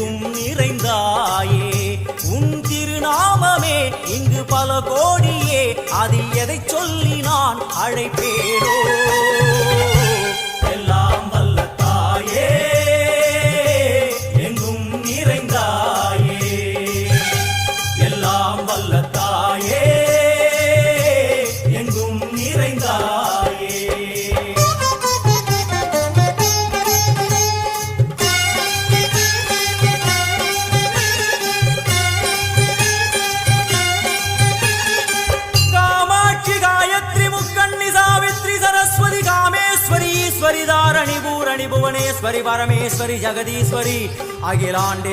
எங்கும் நிறைந்தாயே உன் திருநாமமே இங்கு பல கோடியே அதில் எதை சொல்லி நான் அழைப்பேனோ எல்லாம் வல்ல தாயே எங்கும் நிறைந்தாயே எல்லாம் வல்ல தாயே எங்கும் நிறைந்தாயே ईश्वरी धारणी भूरणी भुवनेश्वरी परमेश्वरी जगदीश्वरी अखिलांडे